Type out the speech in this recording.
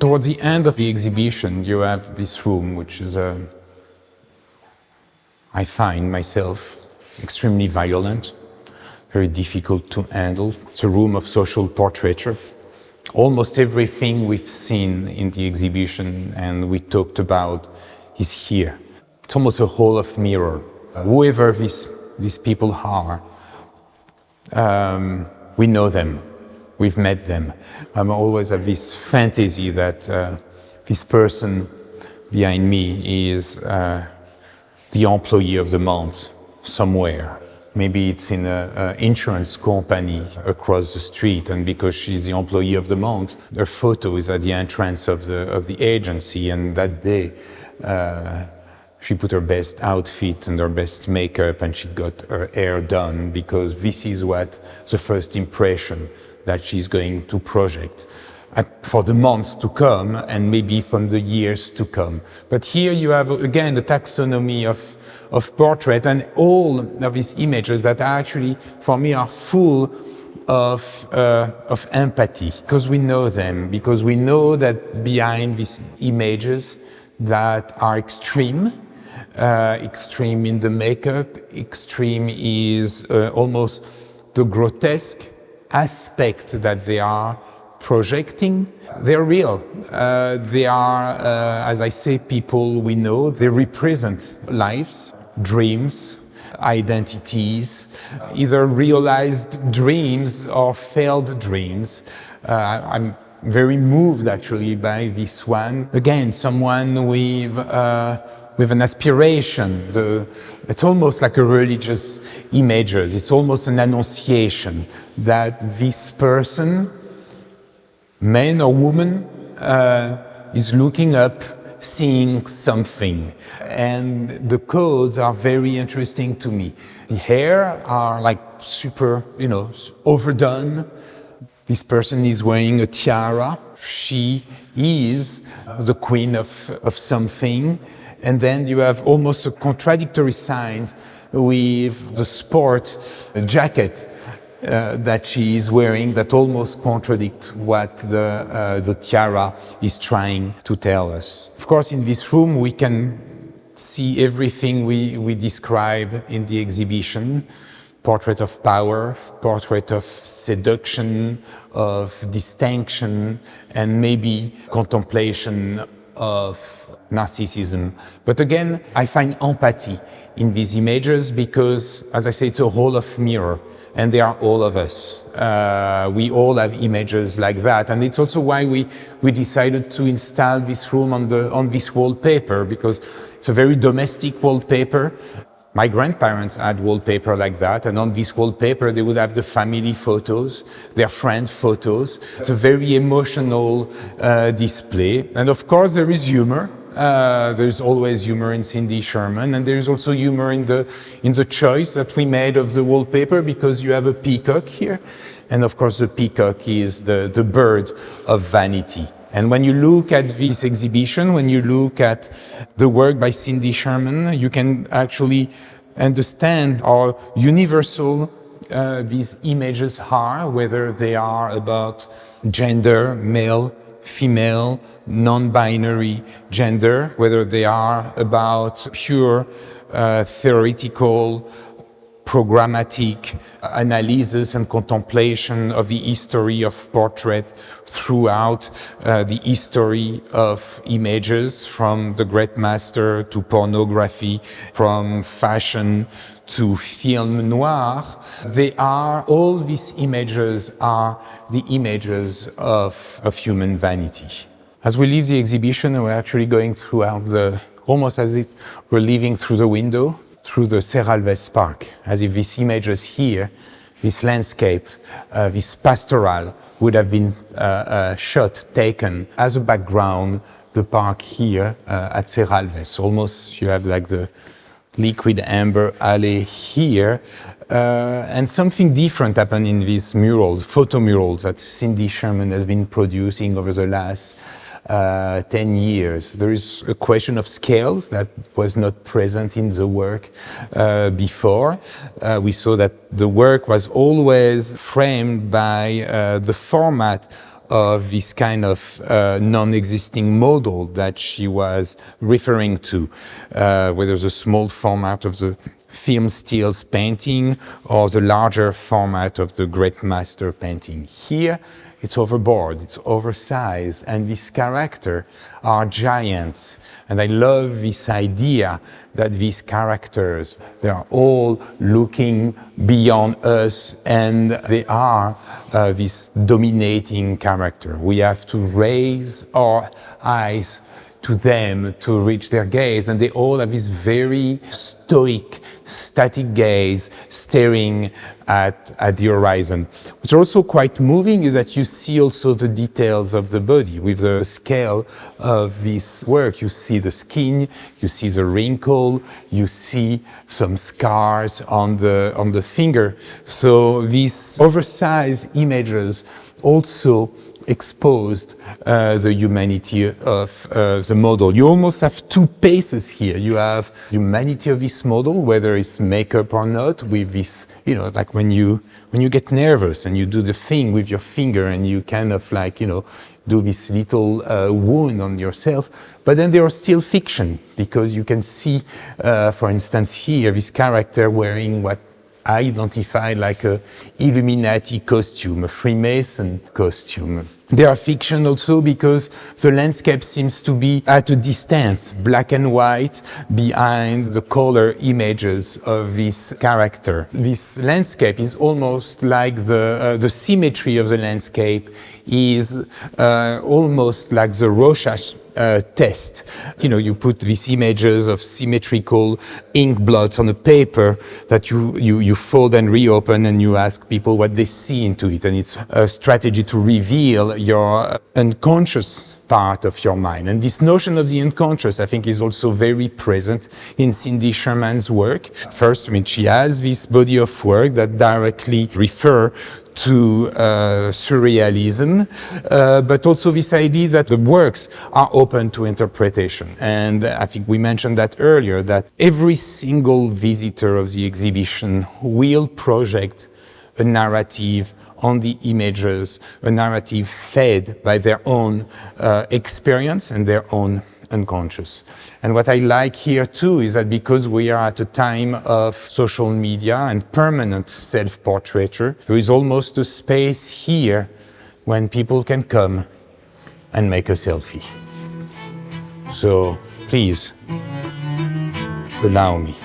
Towards the end of the exhibition, you have this room, which is, I find myself extremely violent, very difficult to handle. It's a room of social portraiture. Almost everything we've seen in the exhibition and we talked about is here. It's almost a hall of mirror. Whoever these people are, we know them, we've met them. I always have this fantasy that this person behind me is the employee of the month somewhere. Maybe it's in an insurance company across the street, and because she's the employee of the month, her photo is at the entrance of the agency, and that day she put her best outfit and her best makeup and she got her hair done, because this is what the first impression that she's going to project for the months to come and maybe from the years to come. But here you have again the taxonomy of portrait and all of these images that are actually, for me, are full of empathy, because we know them, because we know that behind these images that are extreme, extreme in the makeup, extreme is almost the grotesque aspect that they are projecting. They're real. They are, as I say, people we know. They represent lives, dreams, identities, either realized dreams or failed dreams. I'm very moved actually by this one. Again, someone with an aspiration. It's almost like a religious images. It's almost an annunciation that this person, man or woman, is looking up, seeing something. And the codes are very interesting to me. The hair are like super, overdone. This person is wearing a tiara. She is the queen of something. And then you have almost a contradictory signs with the sport jacket that she is wearing that almost contradict what the tiara is trying to tell us. Of course, in this room we can see everything we describe in the exhibition. Portrait of power, portrait of seduction, of distinction, and maybe contemplation of narcissism. But again, I find empathy in these images because, as I say, it's a hall of mirror, and they are all of us. We all have images like that, and it's also why we decided to install this room on this wallpaper, because it's a very domestic wallpaper. My grandparents had wallpaper like that, and on this wallpaper they would have the family photos, their friends' photos. It's a very emotional display. And of course there is humor. There's always humor in Cindy Sherman, and there is also humor in the choice that we made of the wallpaper, because you have a peacock here, and of course the peacock is the bird of vanity. And when you look at this exhibition, when you look at the work by Cindy Sherman, you can actually understand how universal these images are, whether they are about gender, male, female, non-binary gender, whether they are about pure theoretical, programmatic analysis and contemplation of the history of portrait throughout the history of images, from the great master to pornography, from fashion to film noir. All these images are the images of human vanity. As we leave the exhibition, we're actually going throughout almost as if we're leaving through the window, through the Serralves Park, as if these images here, this landscape, this pastoral would have been taken as a background, the park here at Serralves. Almost you have like the liquid amber alley here, and something different happened in these murals, photo murals that Cindy Sherman has been producing over the last 10 years. There is a question of scales that was not present in the work before. We saw that the work was always framed by the format of this kind of non-existing model that she was referring to, where there's a small format of the film stills painting or the larger format of the great master painting. Here, it's overboard, it's oversized, and these characters are giants. And I love this idea that these characters, they are all looking beyond us, and they are this dominating character. We have to raise our eyes to them to reach their gaze, and they all have this very stoic, static gaze staring at the horizon. What's also quite moving is that you see also the details of the body. With the scale of this work, you see the skin, you see the wrinkle, you see some scars on the finger. So these oversized images also exposed the humanity of the model. You almost have two paces here. You have humanity of this model, whether it's makeup or not, with this, you know, like when you get nervous and you do the thing with your finger and you kind of like, you know, do this little wound on yourself. But then there are still fiction, because you can see, for instance, here, this character wearing what I identify like a Illuminati costume, a Freemason costume. They are fiction also because the landscape seems to be at a distance, black and white, behind the color images of this character. This landscape is almost like the symmetry of the landscape is almost like the Rorschach test. You know, you put these images of symmetrical ink blots on a paper that you fold and reopen, and you ask people what they see into it. And it's a strategy to reveal your unconscious part of your mind. And this notion of the unconscious, I think, is also very present in Cindy Sherman's work. First, I mean, she has this body of work that directly refer to surrealism, but also this idea that the works are open to interpretation. And I think we mentioned that earlier, that every single visitor of the exhibition will project a narrative on the images, a narrative fed by their own experience and their own unconscious. And what I like here too is that because we are at a time of social media and permanent self-portraiture, there is almost a space here when people can come and make a selfie. So please, allow me.